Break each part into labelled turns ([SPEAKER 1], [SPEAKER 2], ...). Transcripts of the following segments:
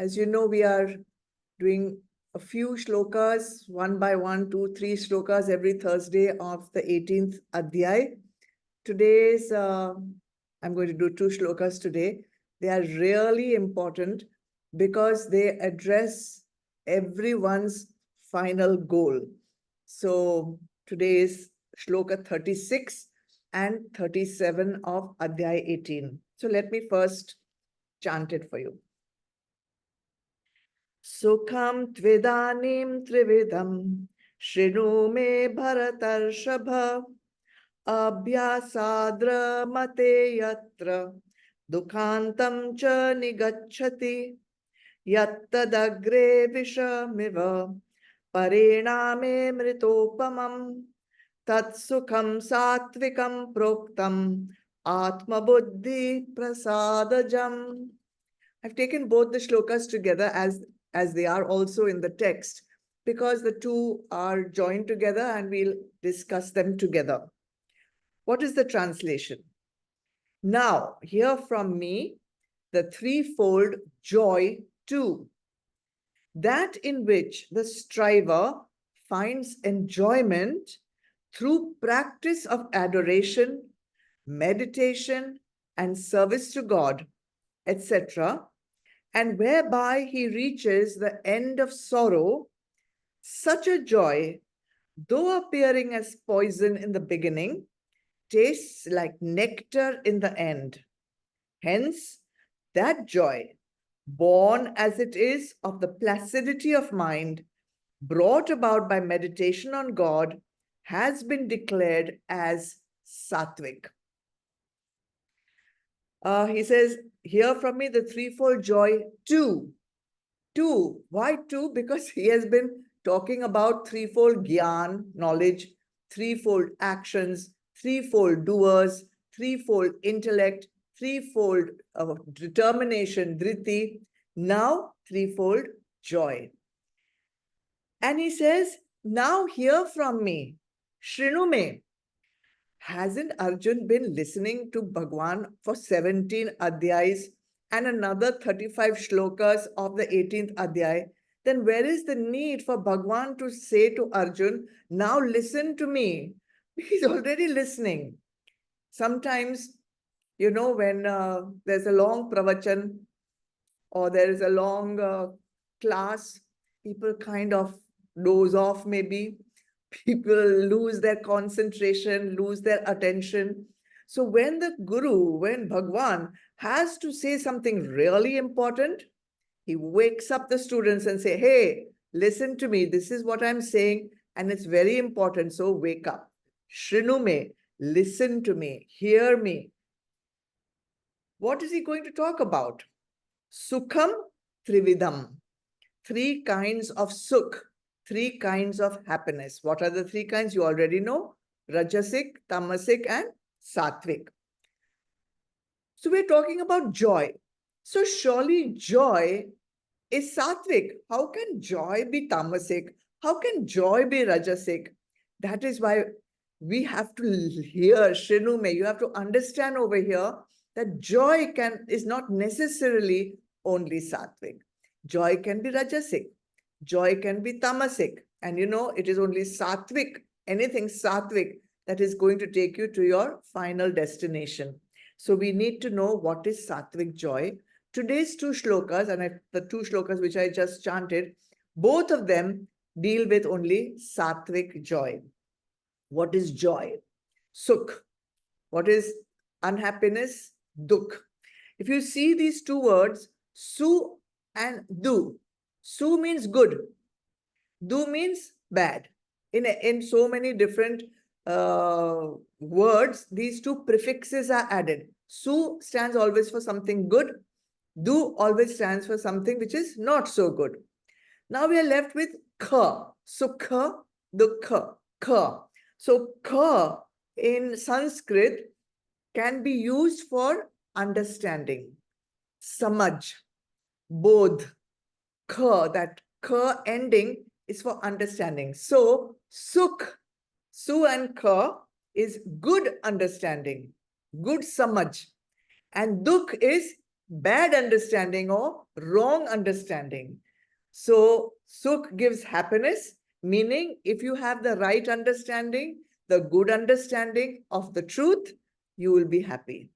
[SPEAKER 1] As you know, we are doing a few shlokas, one by one, 2, 3 shlokas every Thursday of the 18th Adhyay. Today's, I'm going to do 2 shlokas today. They are really important because they address everyone's final goal. So today is shloka 36 and 37 of Adhyay 18. So let me first chant it for you. Sukham tvidanim trividam shinu me bharatarshabha abhyasadra mate yatra dukhantam cha nigacchati yattadagre vishamiva pariname mritopamam tat sukham satvikam proktam atma buddhi prasadajam. I've taken both the shlokas together as they are also in the text, because the two are joined together and we'll discuss them together. What is the translation? Now, hear from me the threefold joy too, that in which the striver finds enjoyment through practice of adoration, meditation, and service to God, etc., and whereby he reaches the end of sorrow. Such a joy, though appearing as poison in the beginning, tastes like nectar in the end. Hence, that joy, born as it is of the placidity of mind, brought about by meditation on God, has been declared as sattvic. He says, hear from me the threefold joy too. Two. Why two? Because he has been talking about threefold gyan, knowledge, threefold actions, threefold doers, threefold intellect, threefold determination, dhriti. Now, threefold joy. And he says, now hear from me, shrinu me. Hasn't Arjun been listening to Bhagwan for 17 adhyayas and another 35 shlokas of the 18th adhyay? Then where is the need for Bhagwan to say to Arjun, now listen to me? He's already listening. Sometimes, you know, when there's a long pravachan or there is a long class, people kind of doze off maybe. People lose their concentration, lose their attention. So when the Guru, when Bhagwan has to say something really important, he wakes up the students and say, hey, listen to me. This is what I'm saying, and it's very important. So wake up. Shrinu me, listen to me, hear me. What is he going to talk about? Sukham trividam. 3 kinds of sukh. 3 kinds of happiness. What are the 3 kinds? You already know. Rajasic, Tamasic, and Sattvic. So we're talking about joy. So surely joy is Sattvic. How can joy be Tamasic? How can joy be Rajasic? That is why we have to hear, Shrinume, you have to understand over here that joy is not necessarily only Sattvic. Joy can be Rajasic. Joy can be tamasic. And you know, it is only sattvic, anything sattvic, that is going to take you to your final destination. So we need to know what is sattvic joy. Today's 2 shlokas, and the 2 shlokas which I just chanted, both of them deal with only sattvic joy. What is joy? Sukh. What is unhappiness? Dukh. If you see these 2 words, su and du. Su means good. Du means bad. In so many different words, these 2 prefixes are added. Su stands always for something good. Du always stands for something which is not so good. Now we are left with kha. Sukha, dukha, kha. So kha in Sanskrit can be used for understanding. Samaj, bodh. That ka ending is for understanding. So sukh, su and ka is good understanding, good samaj. And dukh is bad understanding or wrong understanding. So Sukh gives happiness, meaning if you have the right understanding, the good understanding of the truth, you will be happy.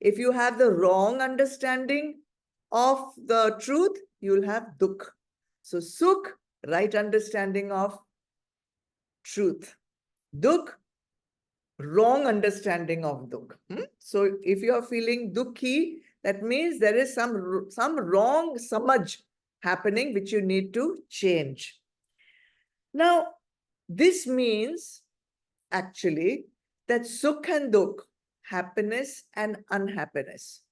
[SPEAKER 1] If you have the wrong understanding of the truth, you will have dukh. So Sukh, right understanding of truth. Dukh, wrong understanding of dukh. So if you are feeling dukhi, that means there is some wrong samaj happening which you need to change. Now, this means actually that sukh and dukh, happiness and unhappiness,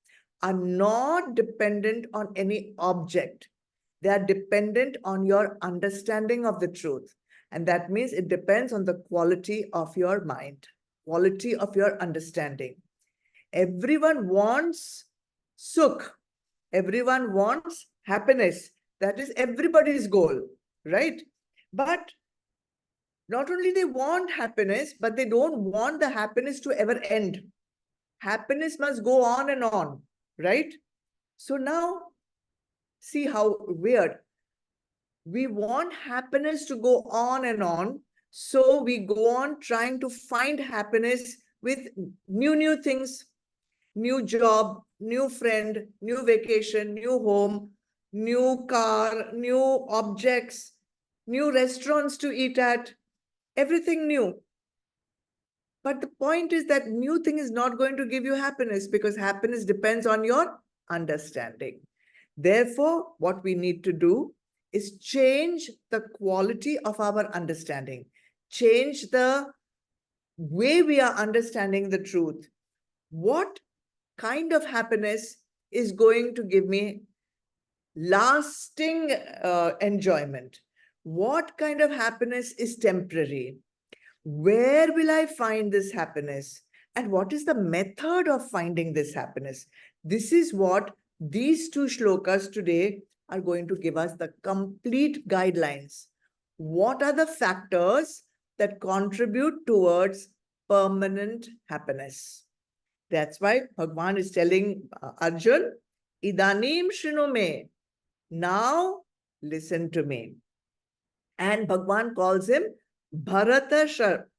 [SPEAKER 1] are not dependent on any object. They are dependent on your understanding of the truth. And that means it depends on the quality of your mind, quality of your understanding. Everyone wants sukh. Everyone wants happiness. That is everybody's goal, right? But not only they want happiness, but they don't want the happiness to ever end. Happiness must go on and on, right? So now, see how weird. We want happiness to go on and on. So we go on trying to find happiness with new things, new job, new friend, new vacation, new home, new car, new objects, new restaurants to eat at, everything new. But the point is that new thing is not going to give you happiness because happiness depends on your understanding. Therefore, what we need to do is change the quality of our understanding, change the way we are understanding the truth. What kind of happiness is going to give me lasting enjoyment? What kind of happiness is temporary? Where will I find this happiness? And what is the method of finding this happiness? This is what these two shlokas today are going to give us the complete guidelines. What are the factors that contribute towards permanent happiness? That's why Bhagwan is telling Arjun, Idanim Shrinu me. Now listen to me. And Bhagwan calls him Bharatarshaba,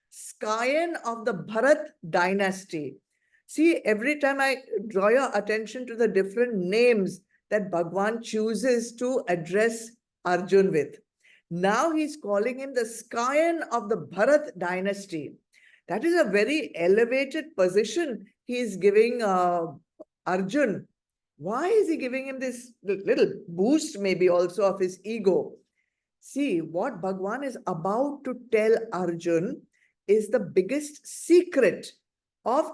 [SPEAKER 1] scion of the Bharat dynasty. See, every time I draw your attention to the different names that Bhagwan chooses to address Arjun with. Now he's calling him the scion of the Bharat dynasty. That is a very elevated position he is giving Arjun. Why is he giving him this little boost, maybe also of his ego? See, what Bhagwan is about to tell Arjun is the biggest secret of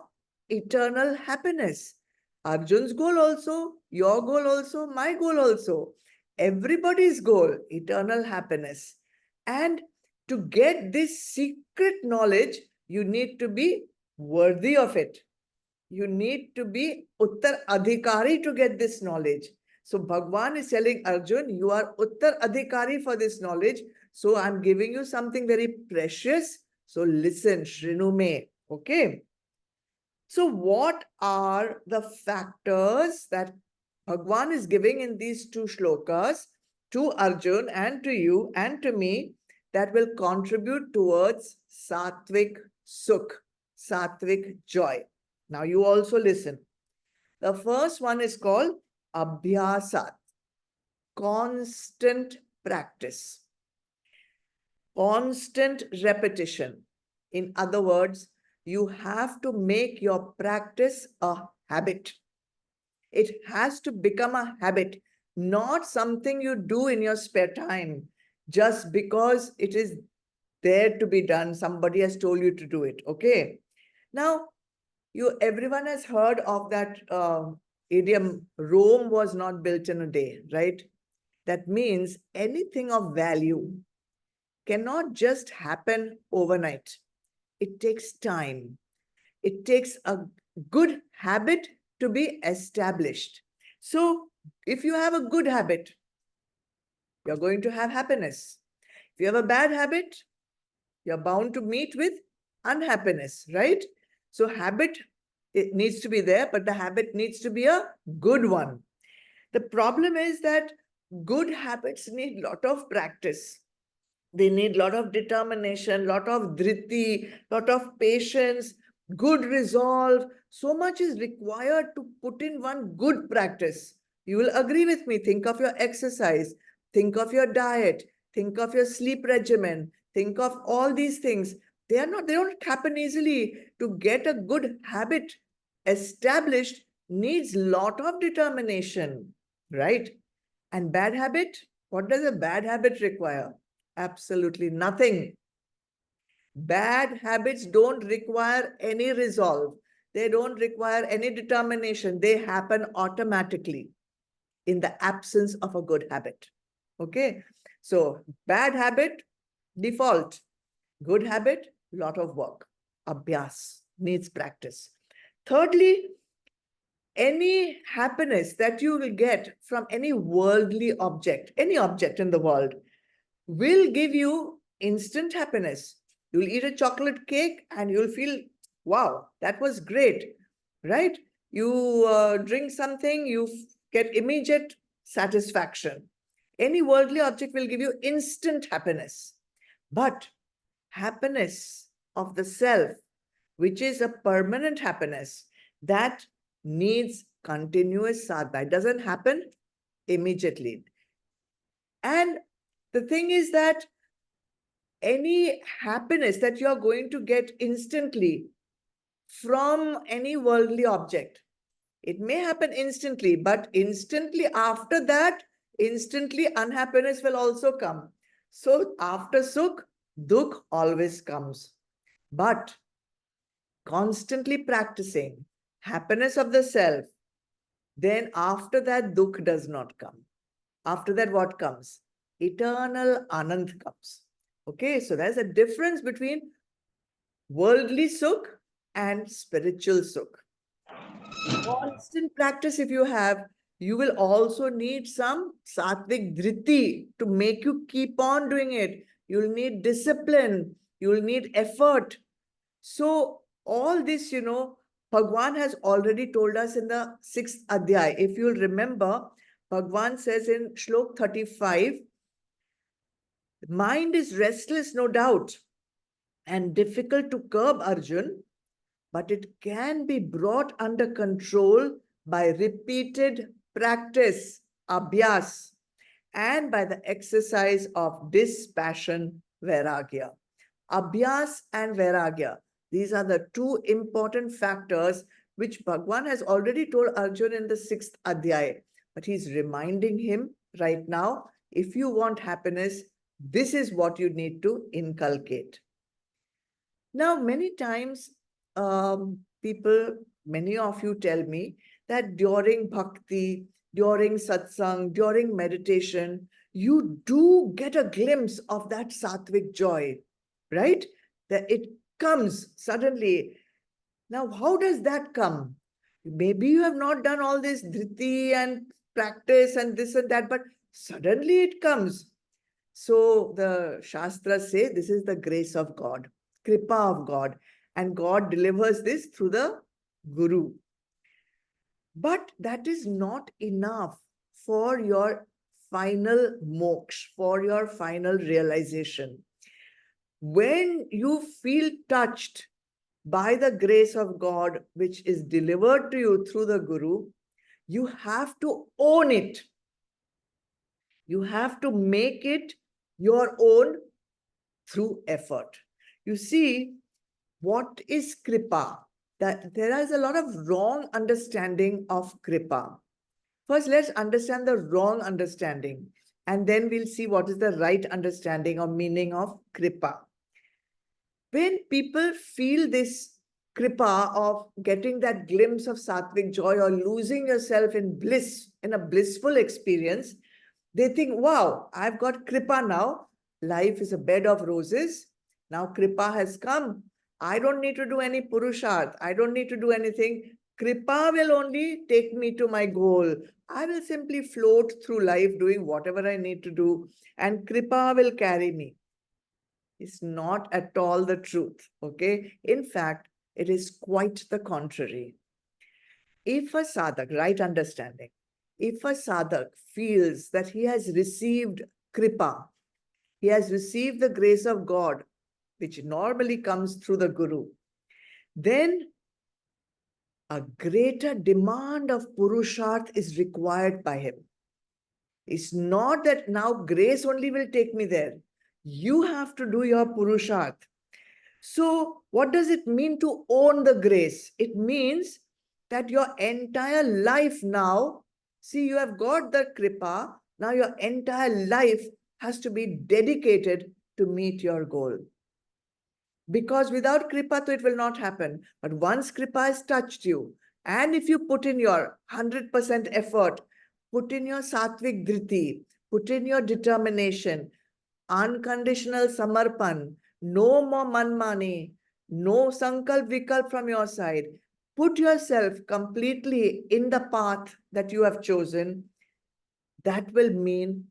[SPEAKER 1] eternal happiness. Arjun's goal also, your goal also, my goal also. Everybody's goal, eternal happiness. And to get this secret knowledge, you need to be worthy of it. You need to be Uttar Adhikari to get this knowledge. So Bhagwan is telling Arjun, you are Uttar Adhikari for this knowledge. So I'm giving you something very precious. So listen, Shrinu me. Okay. So what are the factors that Bhagwan is giving in these two shlokas to Arjun and to you and to me that will contribute towards sattvic sukh, sattvic joy? Now you also listen. The first one is called abhyasat, constant practice, constant repetition. In other words, you have to make your practice a habit. It has to become a habit, not something you do in your spare time just because it is there to be done. Somebody has told you to do it. Okay. Now, everyone has heard of that idiom, Rome was not built in a day, right? That means anything of value cannot just happen overnight. It takes time. It takes a good habit to be established. So if you have a good habit, you're going to have happiness. If you have a bad habit, you're bound to meet with unhappiness, right? So habit it needs to be there, but the habit needs to be a good one. The problem is that good habits need a lot of practice. They need a lot of determination, lot of dhriti, lot of patience, good resolve. So much is required to put in one good practice. You will agree with me. Think of your exercise, think of your diet, think of your sleep regimen, think of all these things. They don't happen easily. To get a good habit established needs lot of determination, right? And bad habit, what does a bad habit require? Absolutely nothing. Bad habits don't require any resolve. They don't require any determination. They happen automatically in the absence of a good habit. Okay. So bad habit, default. Good habit, lot of work. Abhyas needs practice. Thirdly, any happiness that you will get from any worldly object, any object in the world, will give you instant happiness. You'll eat a chocolate cake and you'll feel, wow, that was great, right? You drink something, you get immediate satisfaction. Any worldly object will give you instant happiness. But happiness of the self, which is a permanent happiness, that needs continuous sadhana. It doesn't happen immediately. And the thing is that any happiness that you're going to get instantly from any worldly object, it may happen instantly, but instantly after that, instantly unhappiness will also come. So after sukh, dukh always comes. But constantly practicing happiness of the self, then after that, dukh does not come. After that, what comes? Eternal anand comes. Okay, so there's a difference between worldly sukh and spiritual sukh. Constant practice, if you have, you will also need some sattvic dhriti to make you keep on doing it. You'll need discipline, you'll need effort. So all this, Bhagwan has already told us in the 6th adhyay. If you'll remember, Bhagwan says in Shlok 35, mind is restless, no doubt, and difficult to curb, Arjun, but it can be brought under control by repeated practice, abhyas, and by the exercise of dispassion, vairagya. Abhyas and vairagya, these are the two important factors which Bhagwan has already told Arjun in the 6th adhyay. But he's reminding him right now, if you want happiness, this is what you need to inculcate. Now, many times, many of you tell me that during bhakti, during satsang, during meditation, you do get a glimpse of that sattvic joy, right? That it comes suddenly. Now, how does that come? Maybe you have not done all this dhriti and practice and this and that, but suddenly it comes. So the Shastras say this is the grace of God, kripa of God, and God delivers this through the Guru. But that is not enough for your final moksha, for your final realization. When you feel touched by the grace of God, which is delivered to you through the Guru, you have to own it. You have to make it your own through effort. You see, what is kripa? That there is a lot of wrong understanding of kripa. First, let's understand the wrong understanding, and then we'll see what is the right understanding or meaning of kripa. When people feel this kripa of getting that glimpse of sattvic joy or losing yourself in bliss, in a blissful experience, they think, wow, I've got kripa now. Life is a bed of roses. Now kripa has come. I don't need to do any purusharth. I don't need to do anything. Kripa will only take me to my goal. I will simply float through life doing whatever I need to do, and kripa will carry me. It's not at all the truth, okay? In fact, it is quite the contrary. if a sadhak, right understanding, if a sadhak feels that he has received kripa, he has received the grace of God, which normally comes through the guru, then a greater demand of purusharth is required by him. It's not that now grace only will take me there. You have to do your purusharth. So what does it mean to own the grace? It means that your entire life now, see, you have got the kripa, now your entire life has to be dedicated to meet your goal. Because without kripa, it will not happen. But once kripa has touched you, and if you put in your 100% effort, put in your sattvic dhriti, put in your determination, unconditional samarpan, no more manmani, no sankalp vikalp from your side. Put yourself completely in the path that you have chosen. That will mean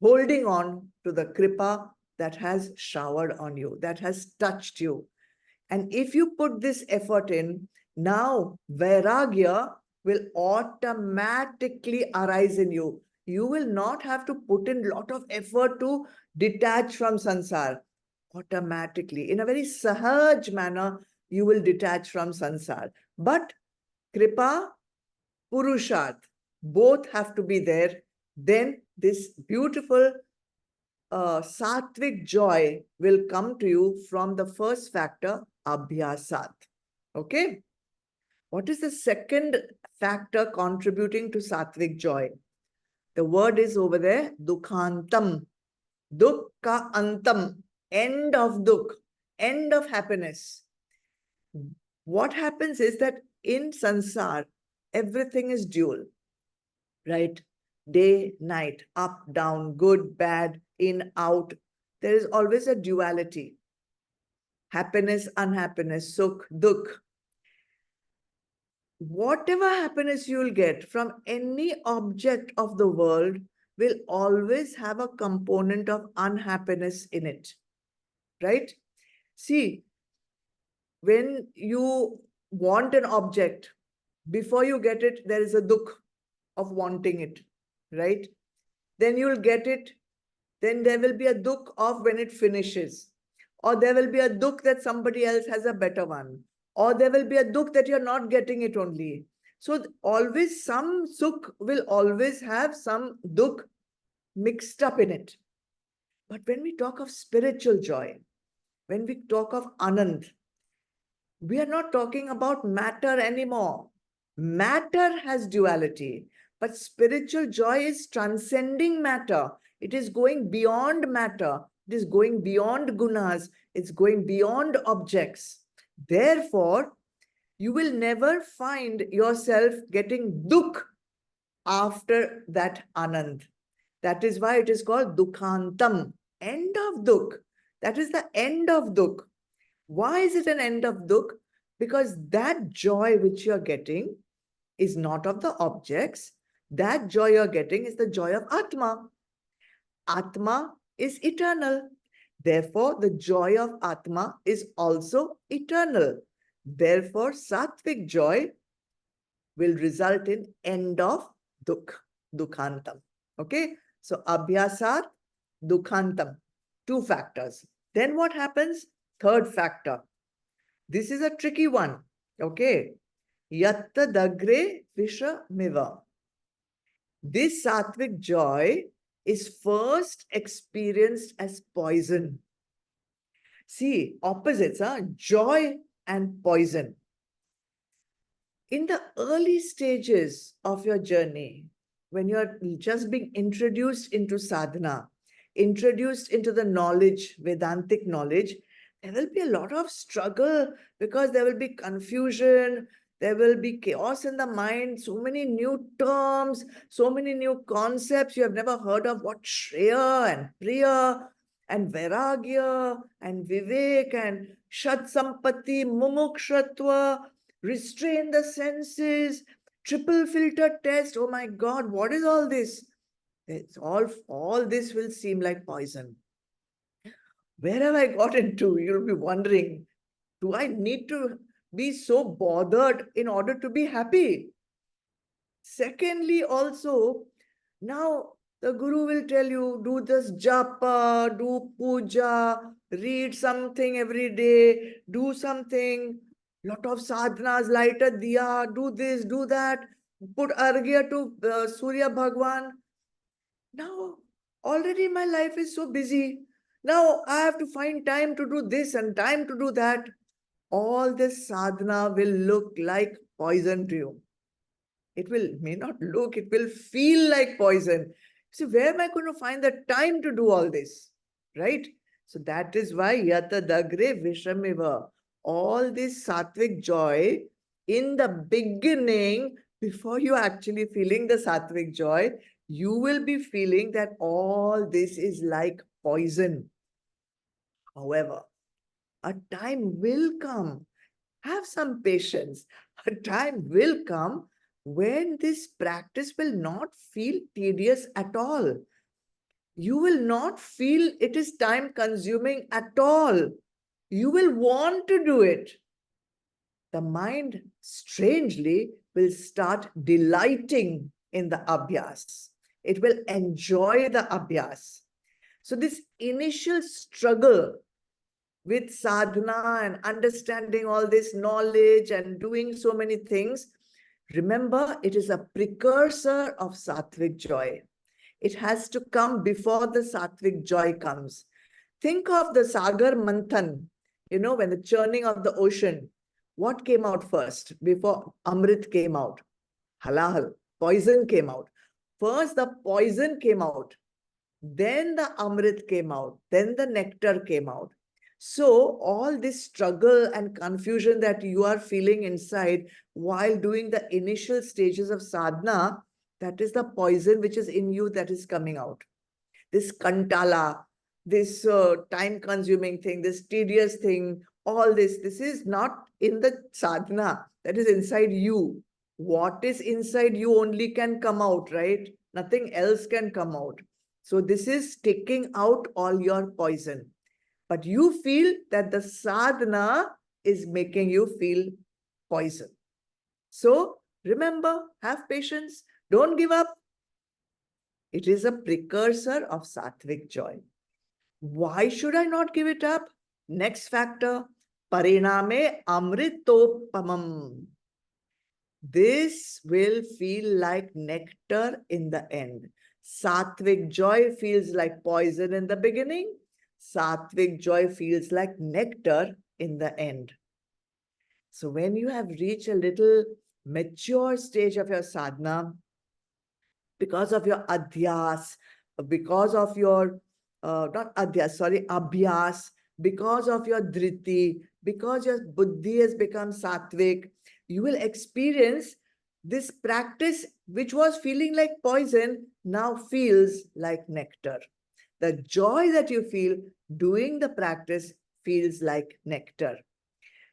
[SPEAKER 1] holding on to the kripa that has showered on you, that has touched you. And if you put this effort in, now vairagya will automatically arise in you. You will not have to put in a lot of effort to detach from sansar. Automatically, in a very sahaj manner, you will detach from sansar. But kripa, purusharth, both have to be there. Then this beautiful sattvic joy will come to you from the first factor, abhyasat. Okay? What is the second factor contributing to sattvic joy? The word is over there, dukhantam. Dukkha antam, end of dukh, end of happiness. What happens is that in sansar, everything is dual, right? Day, night, up, down, good, bad, in, out. There is always a duality. Happiness, unhappiness, sukh, dukh. Whatever happiness you will get from any object of the world will always have a component of unhappiness in it, right? See, when you want an object, before you get it, there is a dukh of wanting it, right? Then you'll get it. Then there will be a dukh of when it finishes. Or there will be a dukh that somebody else has a better one. Or there will be a dukh that you're not getting it only. So always some sukh will always have some dukh mixed up in it. But when we talk of spiritual joy, when we talk of Anand, we are not talking about matter anymore. Matter has duality, but spiritual joy is transcending matter. It is going beyond matter. It is going beyond gunas. It's going beyond objects. Therefore, you will never find yourself getting dukh after that anand. That is why it is called dukhantam, end of dukh. That is the end of dukh. Why is it an end of dukh? Because that joy which you're getting is not of the objects. That joy you're getting is the joy of Atma. Atma is eternal. Therefore, the joy of Atma is also eternal. Therefore, sattvic joy will result in end of dukh, dukhantam. Okay? So, abhyasat, dukhantam, two factors. Then what happens? Third factor. This is a tricky one. Okay? Yatta dagre visha miva. This sattvic joy is first experienced as poison. See, opposites, joy and poison. In the early stages of your journey, when you're just being introduced into sadhana, introduced into the knowledge, Vedantic knowledge, there will be a lot of struggle because there will be confusion, there will be chaos in the mind, so many new terms, so many new concepts you have never heard of, what Shreya and Priya and Vairagya and Vivek and Shat Sampatti, Mumukshratva, restrain the senses, triple filter test. Oh my God, what is all this? It's all this will seem like poison. Where have I got into? You'll be wondering, do I need to be so bothered in order to be happy. Secondly, also, now the Guru will tell you, do this japa, do puja, read something every day, do something, lot of sadhanas, light a diya, do this, do that, put arghya to Surya Bhagwan. Now, already my life is so busy. Now I have to find time to do this and time to do that. All this sadhana will look like poison to you. It may not look, it will feel like poison. So where am I going to find the time to do all this? Right? So that is why yata dagre vishamiva. All this sattvic joy in the beginning, before you actually feeling the sattvic joy, you will be feeling that all this is like poison. However, a time will come. Have some patience. A time will come when this practice will not feel tedious at all. You will not feel it is time consuming at all. You will want to do it. The mind, strangely, will start delighting in the abhyas. It will enjoy the abhyas. So, this initial struggle with sadhana and understanding all this knowledge and doing so many things, remember, it is a precursor of sattvic joy. It has to come before the sattvic joy comes. Think of the Sagar Manthan, when the churning of the ocean. What came out first before Amrit came out? Halal, poison came out. First, the poison came out. Then the Amrit came out. Then the nectar came out. So, all this struggle and confusion that you are feeling inside while doing the initial stages of sadhana, that is the poison which is in you that is coming out. This kantala, this time-consuming thing, this tedious thing, all this is not in the sadhana, that is inside you. What is inside you only can come out, right? Nothing else can come out. So this is taking out all your poison. But you feel that the sadhana is making you feel poison. So remember, have patience, don't give up. It is a precursor of sattvic joy. Why should I not give it up? Next factor, pariname amritopamam. This will feel like nectar in the end. Sattvic joy feels like poison in the beginning. Sattvic joy feels like nectar in the end. So when you have reached a little mature stage of your sadhana, because of your adhyas, because of your, not adhyas, sorry, abhyas, because of your dhriti, because your buddhi has become sattvic, you will experience this practice which was feeling like poison now feels like nectar. The joy that you feel doing the practice feels like nectar.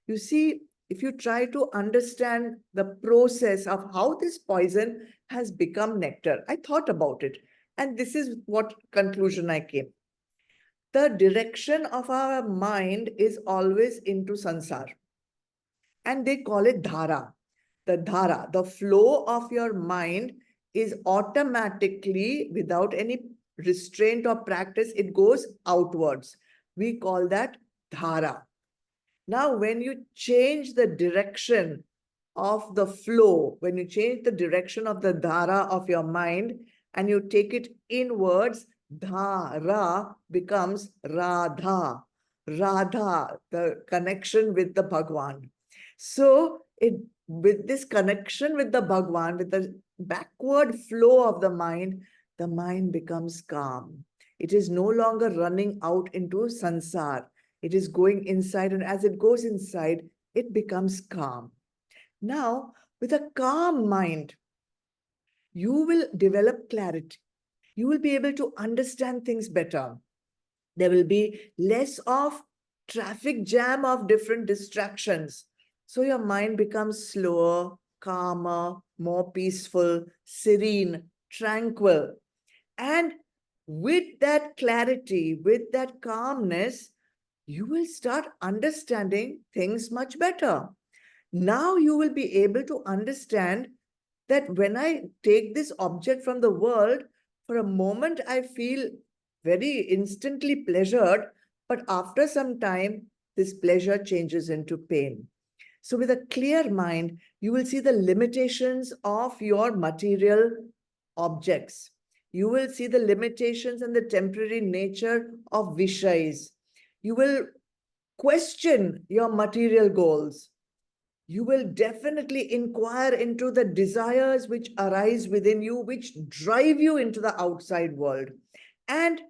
[SPEAKER 1] You see, if you try to understand the process of how this poison has become nectar, I thought about it. And this is what conclusion I came. The direction of our mind is always into sansar. And they call it dhara. The dhara, the flow of your mind is automatically, without any restraint or practice, it goes outwards. We call that dhara. Now, when you change the direction of the flow, when you change the direction of the dhara of your mind and you take it inwards, dhara becomes radha. Radha, the connection with the Bhagwan. So, with this connection with the Bhagwan, with the backward flow of the mind becomes calm. It is no longer running out into sansar. It is going inside, and as it goes inside, it becomes calm. Now, with a calm mind, you will develop clarity. You will be able to understand things better. There will be less of traffic jam of different distractions. So your mind becomes slower, calmer, more peaceful, serene, tranquil. And with that clarity, with that calmness, you will start understanding things much better. Now you will be able to understand that when I take this object from the world, for a moment I feel very instantly pleasured, but after some time, this pleasure changes into pain. So with a clear mind, you will see the limitations of your material objects. You will see the limitations and the temporary nature of Vishais. You will question your material goals. You will definitely inquire into the desires which arise within you, which drive you into the outside world. And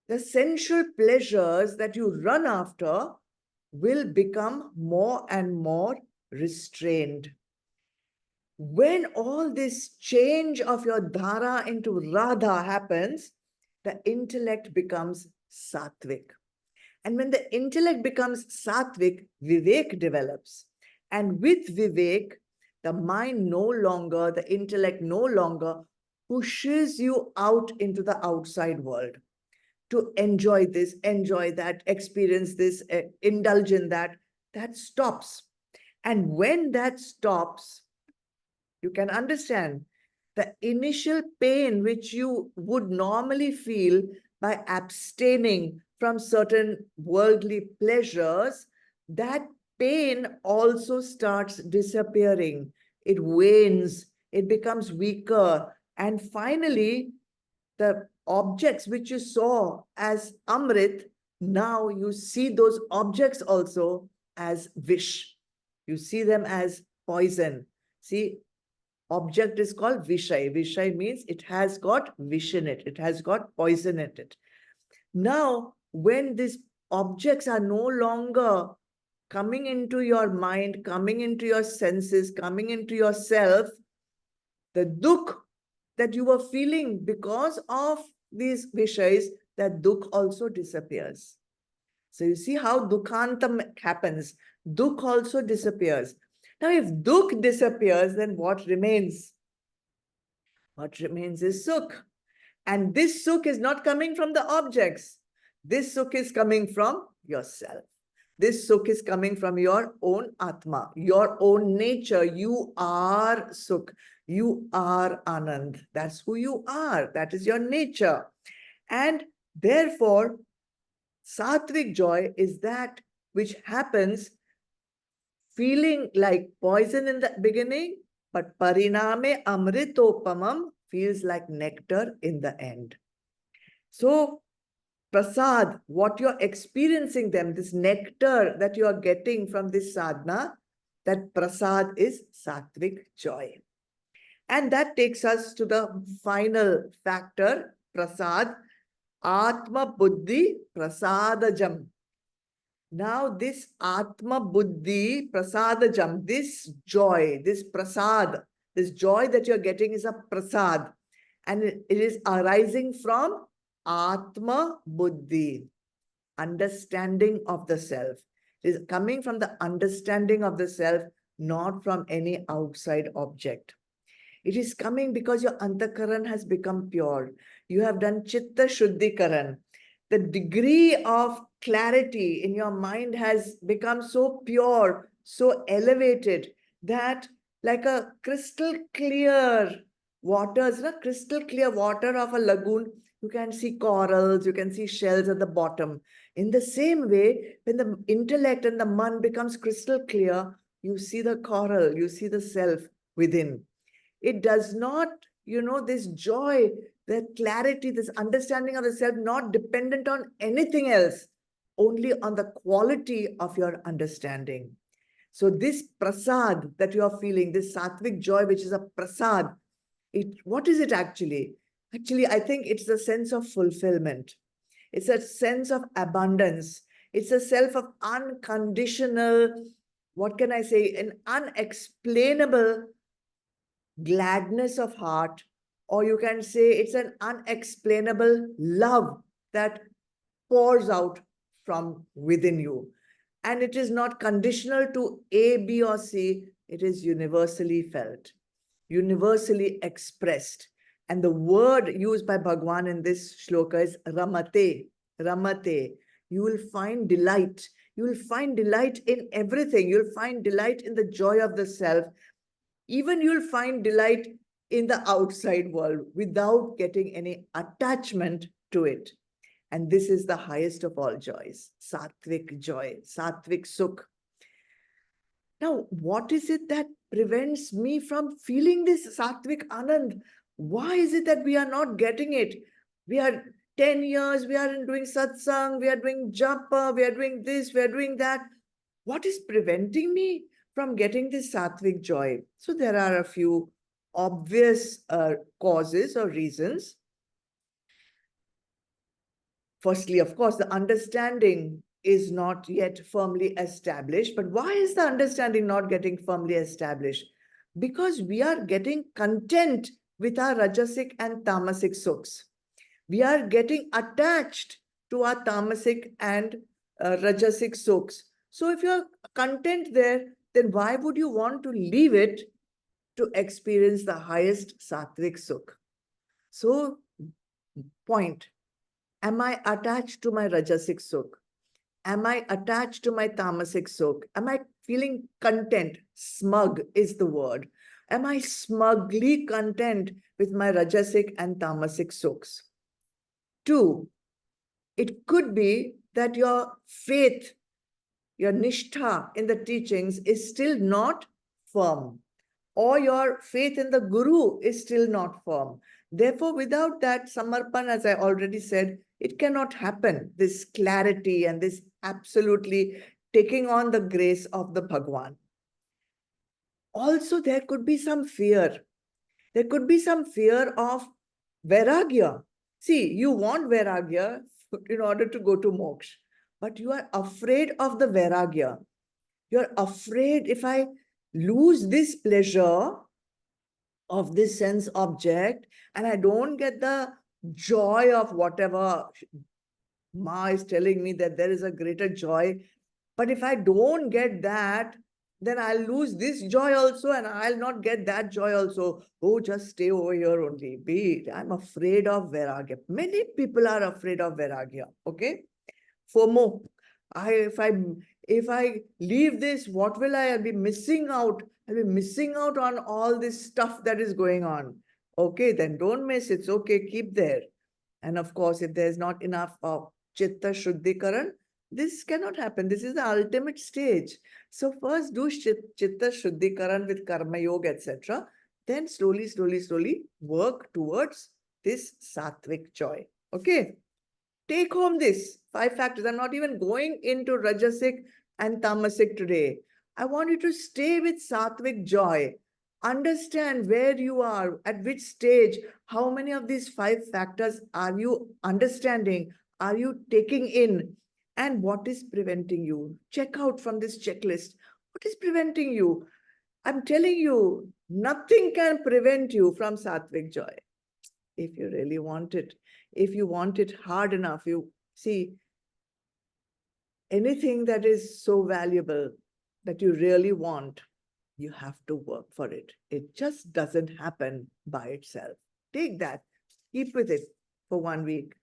[SPEAKER 1] the sensual pleasures that you run after will become more and more restrained. When all this change of your dhara into radha happens, the intellect becomes sattvic. And when the intellect becomes sattvic, vivek develops. And with vivek, the mind no longer, the intellect no longer pushes you out into the outside world to enjoy this, enjoy that, experience this, indulge in that. That stops. And when that stops, you can understand the initial pain which you would normally feel by abstaining from certain worldly pleasures, that pain also starts disappearing. It wanes, it becomes weaker. And finally, the objects which you saw as Amrit, now you see those objects also as vish. You see them as poison. See, object is called Vishay. Vishay means it has got vish in it. It has got poison in it. Now, when these objects are no longer coming into your mind, coming into your senses, coming into yourself, the dukh that you were feeling because of these Vishays, that dukh also disappears. So you see how dukhantam happens. Dukh also disappears. Now, if dukh disappears, then what remains? What remains is sukh. And this sukh is not coming from the objects. This sukh is coming from yourself. This sukh is coming from your own atma, your own nature. You are sukh. You are Anand. That's who you are. That is your nature. And therefore, sattvic joy is that which happens feeling like poison in the beginning, but pariname amritopamam feels like nectar in the end. So, prasad, what you're experiencing them, this nectar that you are getting from this sadhana, that prasad is sattvic joy. And that takes us to the final factor, prasad, atma buddhi prasadajam. Now, this Atma Buddhi Prasadajam, this joy, this prasad, this joy that you're getting is a prasad. And it is arising from Atma Buddhi, understanding of the self. It is coming from the understanding of the self, not from any outside object. It is coming because your antakaran has become pure. You have done chitta shuddhikaran. The degree of clarity in your mind has become so pure, so elevated that like a crystal clear waters, crystal clear water of a lagoon, you can see corals, you can see shells at the bottom. In the same way, when the intellect and the man becomes crystal clear, you see the coral, you see the self within. It does not, this joy, the clarity, this understanding of the self, not dependent on anything else, only on the quality of your understanding. So this prasad that you are feeling, this sattvic joy, which is a prasad, what is it actually? Actually, I think it's the sense of fulfillment. It's a sense of abundance. It's a self of unconditional, what can I say, an unexplainable gladness of heart, or you can say it's an unexplainable love that pours out from within you. And it is not conditional to A, B, or C. It is universally felt, universally expressed. And the word used by Bhagwan in this shloka is ramate, ramate. You will find delight You will find delight in everything. You'll find delight in the joy of the self. Even you'll find delight in the outside world without getting any attachment to it. And this is the highest of all joys, sattvic joy, sattvic sukh. Now, what is it that prevents me from feeling this sattvic anand? Why is it that we are not getting it? We are 10 years, we are doing satsang, we are doing japa, we are doing this, we are doing that. What is preventing me from getting this sattvic joy? So there are a few obvious causes or reasons. Firstly, of course, the understanding is not yet firmly established. But why is the understanding not getting firmly established? Because we are getting content with our rajasic and tamasic sukhs. We are getting attached to our tamasic and rajasic sukhs. So if you're content there, then why would you want to leave it to experience the highest sattvic sukh? So, point. Am I attached to my rajasic sukh? Am I attached to my tamasic sukh? Am I feeling content? Smug is the word. Am I smugly content with my rajasic and tamasic sukhs? Two, it could be that your faith, your nishtha in the teachings is still not firm, or your faith in the guru is still not firm. Therefore, without that samarpan, as I already said, it cannot happen, this clarity and this absolutely taking on the grace of the Bhagwan. Also, there could be some fear. There could be some fear of vairagya. See, you want vairagya in order to go to moksha, but you are afraid of the vairagya. You're afraid, if I lose this pleasure of this sense object and I don't get the joy of whatever Ma is telling me, that there is a greater joy. But if I don't get that, then I'll lose this joy also and I'll not get that joy also. Oh, just stay over here only. I'm afraid of vairagya. Many people are afraid of vairagya. Okay. FOMO. If I leave this, what will I'll be missing out? I'll be missing out on all this stuff that is going on. Okay, then don't miss. It's okay. Keep there. And of course, if there's not enough of chitta shuddhikaran, this cannot happen. This is the ultimate stage. So first do chitta shuddhikaran with karma yoga, etc. Then slowly work towards this sattvic joy. Okay. Take home this 5 factors. I'm not even going into rajasic and tamasic today. I want you to stay with sattvic joy. Understand where you are, at which stage, how many of these 5 factors are you understanding, are you taking in, and what is preventing you. Check out from this checklist. What is preventing you? I'm telling you, nothing can prevent you from sattvic joy. If you really want it, if you want it hard enough, you see, anything that is so valuable that you really want, you have to work for it. It just doesn't happen by itself. Take that, keep with it for 1 week,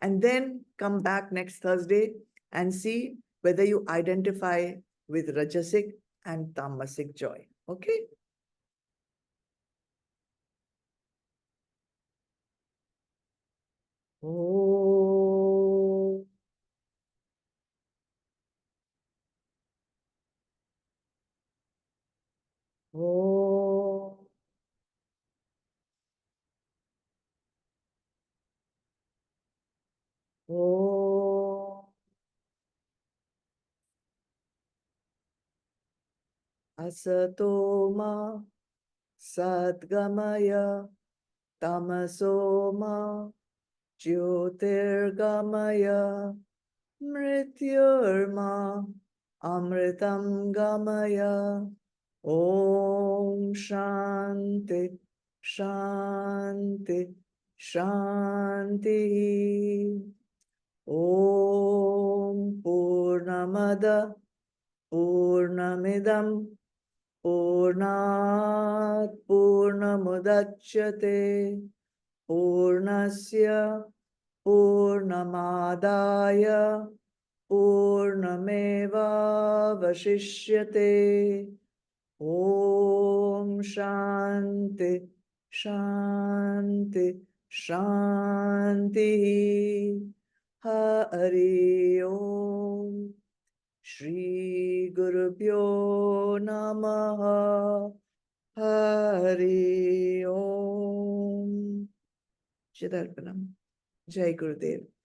[SPEAKER 1] and then come back next Thursday and see whether you identify with rajasic and tamasic joy. Okay? Oh. Oh. Oh. Asato ma sadgamaya tamaso ma jyotirgamaya mrityurma amritam gamaya. Om Shanti Shanti Shanti. Om Purnamada Purnamidam Purnat Purnamudachyate Purnasya Purnamadaya Purnamevavashishyate. Om Shanti Shanti Shanti. Hari Om. Shri Guru Pyo Namaha. Hari Om. Shidarpanam. Jai Gurudev.